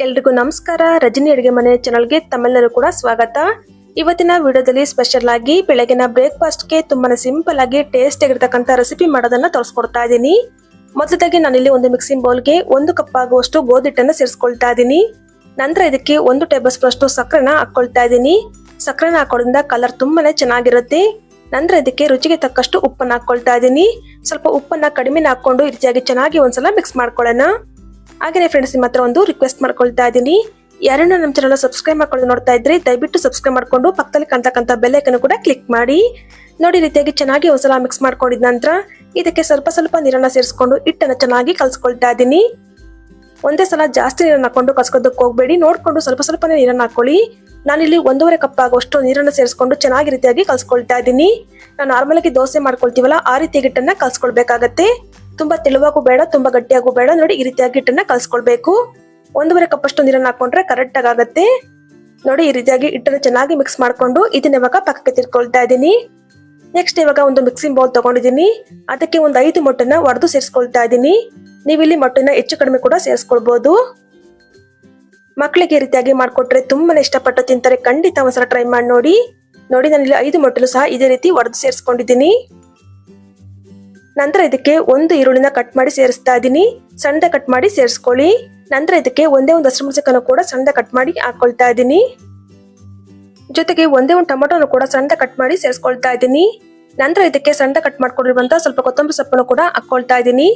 ಎಲ್ರಿಗೂ ನಮಸ್ಕಾರ. ರಜನಿ ಅಡುಗೆ ಮನೆ ಚಾನಲ್ಗೆ ತಮ್ಮೆಲ್ಲರೂ ಕೂಡ ಸ್ವಾಗತ. ಇವತ್ತಿನ ವಿಡಿಯೋದಲ್ಲಿ ಸ್ಪೆಷಲ್ ಆಗಿ ಬೆಳಗಿನ ಬ್ರೇಕ್ಫಾಸ್ಟ್ಗೆ ತುಂಬಾನೇ ಸಿಂಪಲ್ ಆಗಿ ಟೇಸ್ಟ್ ಆಗಿರತಕ್ಕಂತ ರೆಸಿಪಿ ಮಾಡೋದನ್ನ ತೋರಿಸ್ಕೊಡ್ತಾ ಇದ್ದೀನಿ. ಮೊದಲದಾಗಿ ನಾನಿಲ್ಲಿ ಒಂದು ಮಿಕ್ಸಿಂಗ್ ಬೌಲ್ಗೆ 1 ಕಪ್ ಆಗುವಷ್ಟು ಗೋಧಿ ಹಿಟ್ಟನ್ನು ಸೇರಿಸ್ಕೊಳ್ತಾ ಇದ್ದೀನಿ. ನಂತರ ಇದಕ್ಕೆ 1 ಟೇಬಲ್ ಸ್ಪೂನ್ ಅಷ್ಟು ಸಕ್ಕರೆನ ಹಾಕೊಳ್ತಾ ಇದ್ದೀನಿ. ಸಕ್ಕರೆನ ಹಾಕೋದ್ರಿಂದ ಕಲರ್ ತುಂಬಾನೇ ಚೆನ್ನಾಗಿರುತ್ತೆ. ನಂತರ ಇದಕ್ಕೆ ರುಚಿಗೆ ತಕ್ಕಷ್ಟು ಉಪ್ಪನ್ನು ಹಾಕೊಳ್ತಾ ಇದ್ದೀನಿ. ಸ್ವಲ್ಪ ಉಪ್ಪನ್ನ ಕಡಿಮೆ ಹಾಕೊಂಡು ಈ ರೀತಿಯಾಗಿ ಚೆನ್ನಾಗಿ ಒಂದ್ಸಲ ಮಿಕ್ಸ್ ಮಾಡ್ಕೊಳ್ಳೋಣ. ಹಾಗೆ ಫ್ರೆಂಡ್ಸ್, ನಿಮ್ಮ ಹತ್ರ ಒಂದು ರಿಕ್ವೆಸ್ಟ್ ಮಾಡ್ಕೊಳ್ತಾ ಇದ್ದೀನಿ. ಯಾರನ್ನ ನಮ್ಮ ಚಾನಲ್ ಸಬ್ಸ್ಕ್ರೈಬ್ ಮಾಡ್ಕೊಂಡು ನೋಡ್ತಾ ಇದ್ರೆ ದಯವಿಟ್ಟು ಸಬ್ಸ್ಕ್ರೈಬ್ ಮಾಡ್ಕೊಂಡು ಪಕ್ಕದಲ್ಲಿ ಕಾಣ್ತಕ್ಕಂಥ ಬೆಲ್ ಐಕನ್ ಕೂಡ ಕ್ಲಿಕ್ ಮಾಡಿ. ನೋಡಿ, ರೀತಿಯಾಗಿ ಚೆನ್ನಾಗಿ ಒಂದ್ಸಲ ಮಿಕ್ಸ್ ಮಾಡ್ಕೊಂಡಿದ ನಂತರ ಇದಕ್ಕೆ ಸ್ವಲ್ಪ ನೀರನ್ನ ಸೇರಿಸ್ಕೊಂಡು ಹಿಟ್ಟನ್ನು ಚೆನ್ನಾಗಿ ಕಲ್ಸ್ಕೊಳ್ತಾ ಇದ್ದೀನಿ. ಒಂದೇ ಸಲ ಜಾಸ್ತಿ ನೀರನ್ನು ಹಾಕೊಂಡು ಕಲ್ಸ್ಕೋದಕ್ಕೆ ಹೋಗ್ಬೇಡಿ, ನೋಡ್ಕೊಂಡು ಸ್ವಲ್ಪ ನೀರನ್ನು ಹಾಕೊಳ್ಳಿ. ನಾನಿಲ್ಲಿ 1.5 ಕಪ್ ಆಗುವಷ್ಟು ನೀರನ್ನು ಸೇರಿಸ್ಕೊಂಡು ಚೆನ್ನಾಗಿ ರೀತಿಯಾಗಿ ಕಲ್ಸ್ಕೊಳ್ತಾ ಇದ್ದೀನಿ. ನಾವು ನಾರ್ಮಲ್ ಆಗಿ ದೋಸೆ ಮಾಡ್ಕೊಳ್ತೀವಲ್ಲ ಆ ರೀತಿ ಹಿಟ್ಟನ್ನ ಕಲ್ಸ್ಕೊಳ್ಬೇಕಾಗತ್ತೆ. ತುಂಬಾ ತೆಳುವಾಗೂ ಬೇಡ, ತುಂಬಾ ಗಟ್ಟಿಯಾಗೂ ಬೇಡ. ನೋಡಿ, ಈ ರೀತಿಯಾಗಿ ಹಿಟ್ಟನ್ನ ಕಲ್ಸ್ಕೊಳ್ಬೇಕು. 1.5 ಕಪ್ ಅಷ್ಟು ನೀರನ್ನ ಹಾಕೊಂಡ್ರೆ ಕರೆಕ್ಟ್ ಆಗುತ್ತೆ. ನೋಡಿ, ಈ ರೀತಿಯಾಗಿ ಹಿಟ್ಟನ್ನು ಚೆನ್ನಾಗಿ ಮಿಕ್ಸ್ ಮಾಡ್ಕೊಂಡು ಇದನ್ನ ಇವಾಗ ಪಕ್ಕಕ್ಕೆ ತಿರ್ಕೊಳ್ತಾ ಇದ್ದೀನಿ. ನೆಕ್ಸ್ಟ್ ಇವಾಗ ಒಂದು ಮಿಕ್ಸಿಂಗ್ ಬೌಲ್ ತಗೊಂಡಿದ್ದೀನಿ. ಅದಕ್ಕೆ ಒಂದು 5 ಮೊಟ್ಟೆನ ಒಡೆದು ಸೇರಿಸ್ಕೊಳ್ತಾ ಇದ್ದೀನಿ. ನೀವಿಲ್ಲಿ ಮೊಟ್ಟೆನ ಹೆಚ್ಚು ಕಡಿಮೆ ಕೂಡ ಸೇರಿಸ್ಕೊಳ್ಬಹುದು. ಮಕ್ಕಳಿಗೆ ಈ ರೀತಿಯಾಗಿ ಮಾಡ್ಕೊಟ್ರೆ ತುಂಬಾನೇ ಇಷ್ಟಪಟ್ಟು ತಿಂತಾರೆ. ಖಂಡಿತ ಒಂದ್ಸಲ ಟ್ರೈ ಮಾಡಿ ನೋಡಿ. ನೋಡಿ, ನಾನಿಲ್ಲಿ 5 ಮೊಟ್ಟೆಲು ಸಹ ಇದೇ ರೀತಿ ಒಡೆದು ಸೇರಿಸ್ಕೊಂಡಿದ್ದೀನಿ. ನಂತರ ಇದಕ್ಕೆ 1 ಈರುಳ್ಳಿನ ಕಟ್ ಮಾಡಿ ಸೇರಿಸ್ತಾ ಇದ್ದೀನಿ. ಸಣ್ಣ ಕಟ್ ಮಾಡಿ ಸೇರಿಸ್ಕೊಳ್ಳಿ. ನಂತರ ಇದಕ್ಕೆ ಒಂದೇ ಒಂದು ಹಸಿಮೆಣಸಿನಕಾಯಿಯನ್ನು ಕೂಡ ಸಣ್ಣ ಕಟ್ ಮಾಡಿ ಹಾಕೊಳ್ತಾ ಇದ್ದೀನಿ. ಜೊತೆಗೆ ಒಂದೇ ಒಂದು ಟೊಮೆಟೊನು ಕೂಡ ಸಣ್ಣ ಕಟ್ ಮಾಡಿ ಸೇರಿಸ್ಕೊಳ್ತಾ ಇದ್ದೀನಿ. ನಂತರ ಇದಕ್ಕೆ ಸಣ್ಣ ಕಟ್ ಮಾಡ್ಕೊಂಡಿರುವಂತ ಸ್ವಲ್ಪ ಕೊತ್ತಂಬರಿ ಸೊಪ್ಪನ್ನು ಕೂಡ ಹಾಕೊಳ್ತಾ ಇದ್ದೀನಿ.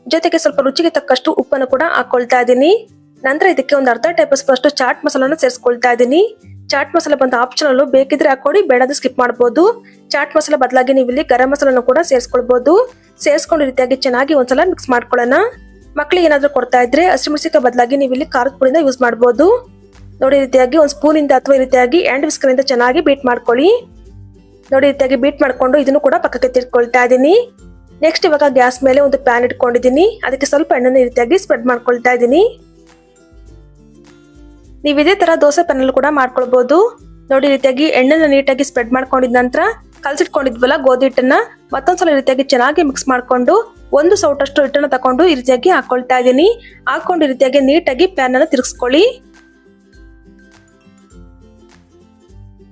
ಜೊತೆಗೆ ಸ್ವಲ್ಪ ರುಚಿಗೆ ತಕ್ಕಷ್ಟು ಉಪ್ಪನ್ನು ಕೂಡ ಹಾಕೊಳ್ತಾ ಇದ್ದೀನಿ. ನಂತರ ಇದಕ್ಕೆ ಒಂದು ಅರ್ಧ ಟೇಬಲ್ ಸ್ಪೂನ್ ಅಷ್ಟು ಚಾಟ್ ಮಸಾಲಾನ ಸೇರಿಸ್ಕೊಳ್ತಾ ಇದ್ದೀನಿ. ಚಾಟ್ ಮಸಾಲ ಬಂದ ಆಪ್ಷನಲ್, ಬೇಕಿದ್ರೆ ಹಾಕೊಳ್ಳಿ, ಬೇಡಾದ್ರೆ ಸ್ಕಿಪ್ ಮಾಡಬಹುದು. ಚಾಟ್ ಮಸಾಲ ಬದಲಾಗಿ ನೀವು ಇಲ್ಲಿ ಗರಂ ಮಸಾಲಾನು ಕೂಡ ಸೇರಿಸ್ಕೊಳ್ಬಹುದು. ಸೇರಿಸ್ಕೊಂಡು ರೀತಿಯಾಗಿ ಚೆನ್ನಾಗಿ ಒಂದ್ಸಲ ಮಿಕ್ಸ್ ಮಾಡ್ಕೊಳ್ಳೋಣ. ಮಕ್ಕಳಿಗೆ ಏನಾದ್ರೂ ಕೊಡ್ತಾ ಇದ್ರೆ ಹಸಿಮೆಣಸಿನಕಾಯಿ ಬದಲಾಗಿ ನೀವು ಇಲ್ಲಿ ಖಾರದ ಪುಡಿನ ಯೂಸ್ ಮಾಡಬಹುದು. ನೋಡಿ, ರೀತಿಯಾಗಿ ಒಂದು ಸ್ಪೂನ್ ಇಂದ ಅಥವಾ ಈ ರೀತಿಯಾಗಿ ಹ್ಯಾಂಡ್ ವಿಸ್ಕರ್ ಇಂದ ಚೆನ್ನಾಗಿ ಬೀಟ್ ಮಾಡ್ಕೊಳ್ಳಿ. ನೋಡಿ, ರೀತಿಯಾಗಿ ಬೀಟ್ ಮಾಡ್ಕೊಂಡು ಇದನ್ನು ಕೂಡ ಪಕ್ಕಕ್ಕೆ ತಿರ್ಕೊಳ್ತಾ ಇದ್ದೀನಿ. ನೆಕ್ಸ್ಟ್ ಇವಾಗ ಗ್ಯಾಸ್ ಮೇಲೆ ಒಂದು ಪ್ಯಾನ್ ಇಟ್ಕೊಂಡಿದ್ದೀನಿ. ಅದಕ್ಕೆ ಸ್ವಲ್ಪ ಎಣ್ಣೆನ ಈ ರೀತಿಯಾಗಿ ಸ್ಪ್ರೆಡ್ ಮಾಡ್ಕೊಳ್ತಾ ಇದ್ದೀನಿ. ನೀವು ಇದೇ ತರ ದೋಸೆ ಪ್ಯಾನ್ ಕೂಡ ಮಾಡ್ಕೊಳ್ಬಹುದು. ನೋಡಿ, ರೀತಿಯಾಗಿ ಎಣ್ಣೆನ ನೀಟಾಗಿ ಸ್ಪ್ರೆಡ್ ಮಾಡ್ಕೊಂಡಿದ ನಂತರ ಕಲ್ಸಿಟ್ಕೊಂಡಿದ್ವಲ್ಲ ಗೋಧಿ ಹಿಟ್ಟನ್ನ ಮತ್ತೊಂದ್ಸಲ ರೀತಿಯಾಗಿ ಚೆನ್ನಾಗಿ ಮಿಕ್ಸ್ ಮಾಡ್ಕೊಂಡು 1 ಸೌಟಷ್ಟು ಹಿಟ್ಟನ್ನು ತಕೊಂಡು ಈ ರೀತಿಯಾಗಿ ಹಾಕೊಳ್ತಾ ಇದ್ದೀನಿ. ಹಾಕೊಂಡು ಈ ರೀತಿಯಾಗಿ ನೀಟಾಗಿ ಪ್ಯಾನ್ ಅನ್ನು ತಿರುಗಿಸ್ಕೊಳ್ಳಿ.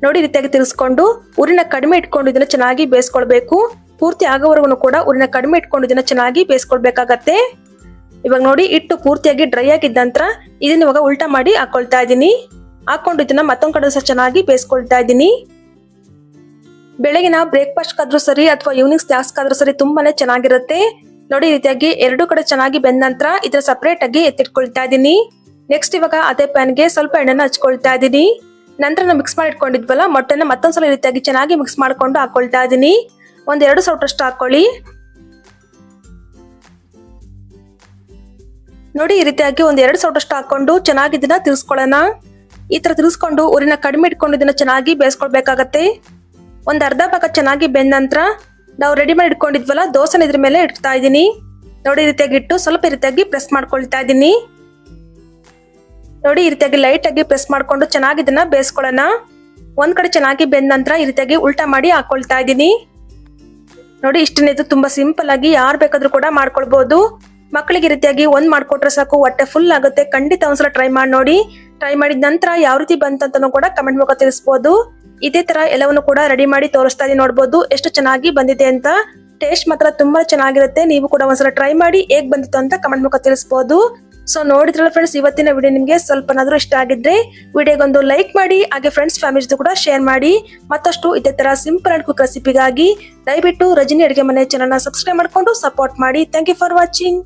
ನೋಡಿ, ರೀತಿಯಾಗಿ ತಿರುಗಿಸ್ಕೊಂಡು ಉರಿನ ಕಡಿಮೆ ಇಟ್ಕೊಂಡು ಇದನ್ನ ಚೆನ್ನಾಗಿ ಬೇಯಿಸ್ಕೊಳ್ಬೇಕು. ಪೂರ್ತಿ ಆಗೋವರೆಗೂ ಕೂಡ ಉರಿನ ಕಡಿಮೆ ಇಟ್ಕೊಂಡು ಇದನ್ನ ಚೆನ್ನಾಗಿ ಬೇಯಿಸ್ಕೊಳ್ಬೇಕಾಗತ್ತೆ. ಇವಾಗ ನೋಡಿ, ಹಿಟ್ಟು ಪೂರ್ತಿಯಾಗಿ ಡ್ರೈ ಆಗಿದ್ದ ನಂತರ ಇದನ್ನ ಇವಾಗ ಉಲ್ಟಾ ಮಾಡಿ ಹಾಕೊಳ್ತಾ ಇದ್ದೀನಿ. ಹಾಕೊಂಡು ಇದನ್ನ ಮತ್ತೊಂದ್ ಕಡೆ ಸಹ ಚೆನ್ನಾಗಿ ಬೇಯಿಸ್ಕೊಳ್ತಾ ಇದ್ದೀನಿ. ಬೆಳಗಿನ ಬ್ರೇಕ್ಫಾಸ್ಟ್ ಆದ್ರೂ ಸರಿ ಅಥವಾ ಈವ್ನಿಂಗ್ ಸ್ನಾಕ್ಸ್ ಆದ್ರೂ ಸರಿ ತುಂಬಾನೇ ಚೆನ್ನಾಗಿರುತ್ತೆ. ನೋಡಿ, ಈ ರೀತಿಯಾಗಿ 2 ಕಡೆ ಚೆನ್ನಾಗಿ ಬೆಂದ ನಂತರ ಇದನ್ನ ಸಪರೇಟ್ ಆಗಿ ಎತ್ತಿಟ್ಕೊಳ್ತಾ ಇದ್ದೀನಿ. ನೆಕ್ಸ್ಟ್ ಇವಾಗ ಅದೇ ಪ್ಯಾನ್ಗೆ ಸ್ವಲ್ಪ ಎಣ್ಣೆನ ಹಚ್ಕೊಳ್ತಾ ಇದ್ದೀನಿ. ನಂತರ ನಾವು ಮಿಕ್ಸ್ ಮಾಡಿ ಇಟ್ಕೊಂಡಿದ್ವಲ್ಲ ಮೊಟ್ಟೆನ ಮತ್ತೊಂದ್ಸಲ ಈ ರೀತಿಯಾಗಿ ಚೆನ್ನಾಗಿ ಮಿಕ್ಸ್ ಮಾಡ್ಕೊಂಡು ಹಾಕೊಳ್ತಾ ಇದ್ದೀನಿ. 1-2 ಸೌಟಷ್ಟು ಹಾಕೊಳ್ಳಿ. ನೋಡಿ, ಈ ರೀತಿಯಾಗಿ 1-2 ಸೌಟಷ್ಟು ಹಾಕೊಂಡು ಚೆನ್ನಾಗಿ ಇದನ್ನ ತಿರ್ಸ್ಕೊಳ್ಳೋಣ. ಈ ತರ ತಿರ್ಸ್ಕೊಂಡು ಉರಿನ ಕಡಿಮೆ ಇಟ್ಕೊಂಡು ಇದನ್ನ ಚೆನ್ನಾಗಿ ಬೇಯಿಸ್ಕೊಳ್ಬೇಕಾಗತ್ತೆ. ಒಂದು ಅರ್ಧ ಭಾಗ ಚೆನ್ನಾಗಿ ಬೆಂದ ನಂತರ ನಾವು ರೆಡಿ ಮಾಡಿ ಇಟ್ಕೊಂಡಿದ್ವಲ್ಲ ದೋಸೆನ ಇದ್ರ ಮೇಲೆ ಇಡ್ತಾ ಇದ್ದೀನಿ. ನೋಡಿ, ಈ ರೀತಿಯಾಗಿ ಇಟ್ಟು ಸ್ವಲ್ಪ ಈ ರೀತಿಯಾಗಿ ಪ್ರೆಸ್ ಮಾಡ್ಕೊಳ್ತಾ ಇದ್ದೀನಿ. ನೋಡಿ, ಈ ರೀತಿಯಾಗಿ ಲೈಟ್ ಆಗಿ ಪ್ರೆಸ್ ಮಾಡ್ಕೊಂಡು ಚೆನ್ನಾಗಿ ಇದನ್ನ ಬೇಯಿಸ್ಕೊಳ್ಳೋಣ. ಒಂದ್ ಕಡೆ ಚೆನ್ನಾಗಿ ಬೆಂದ ನಂತರ ಈ ರೀತಿಯಾಗಿ ಉಲ್ಟಾ ಮಾಡಿ ಹಾಕೊಳ್ತಾ ಇದ್ದೀನಿ. ನೋಡಿ, ಇಷ್ಟನೇ. ಇದು ತುಂಬಾ ಸಿಂಪಲ್ ಆಗಿ ಯಾರು ಬೇಕಾದ್ರೂ ಕೂಡ ಮಾಡ್ಕೊಳ್ಬಹುದು. ಮಕ್ಕಳಿಗೆ ಈ ರೀತಿಯಾಗಿ ಒಂದ್ ಮಾಡ್ಕೊಟ್ರೆ ಸಾಕು, ಹೊಟ್ಟೆ ಫುಲ್ ಆಗುತ್ತೆ. ಖಂಡಿತ ಒಂದ್ಸಲ ಟ್ರೈ ಮಾಡಿ ನೋಡಿ. ಟ್ರೈ ಮಾಡಿದ ನಂತರ ಯಾವ ರೀತಿ ಬಂತಂತನೂ ಕೂಡ ಕಮೆಂಟ್ ಮೂಲಕ ತಿಳಿಸಬಹುದು. ಇದೇ ತರ ಎಲ್ಲವನ್ನು ಕೂಡ ರೆಡಿ ಮಾಡಿ ತೋರಿಸ್ತಾ ಇದೀನಿ, ನೋಡಬಹುದು ಎಷ್ಟು ಚೆನ್ನಾಗಿ ಬಂದಿದೆ ಅಂತ. ಟೇಸ್ಟ್ ಮಾತ್ರ ತುಂಬಾ ಚೆನ್ನಾಗಿರುತ್ತೆ. ನೀವು ಕೂಡ ಒಂದ್ಸಲ ಟ್ರೈ ಮಾಡಿ ಹೇಗ್ ಬಂದಿತ್ತು ಅಂತ ಕಮೆಂಟ್ ಮೂಲಕ ತಿಳಿಸಬಹುದು. ಸೊ ನೋಡಿದ್ರಲ್ಲ ಫ್ರೆಂಡ್ಸ್, ಇವತ್ತಿನ ವಿಡಿಯೋ ನಿಮಗೆ ಸ್ವಲ್ಪನಾದ್ರೂ ಇಷ್ಟ ಆಗಿದ್ರೆ ವಿಡಿಯೋಗೊಂದು ಲೈಕ್ ಮಾಡಿ. ಹಾಗೆ ಫ್ರೆಂಡ್ಸ್ ಫ್ಯಾಮಿಲಿ ಜೊತೆ ಕೂಡ ಶೇರ್ ಮಾಡಿ. ಮತ್ತಷ್ಟು ಇದೇ ತರ ಸಿಂಪಲ್ ಅಂಡ್ ಕ್ವಿಕ್ ರೆಸಿಪಿಗಾಗಿ ದಯವಿಟ್ಟು ರಜನಿ ಅಡುಗೆ ಮನೆ ಚಾನಲ್ ನ ಸಬ್ಸ್ಕ್ರೈಬ್ ಮಾಡ್ಕೊಂಡು ಸಪೋರ್ಟ್ ಮಾಡಿ. Thank you for watching.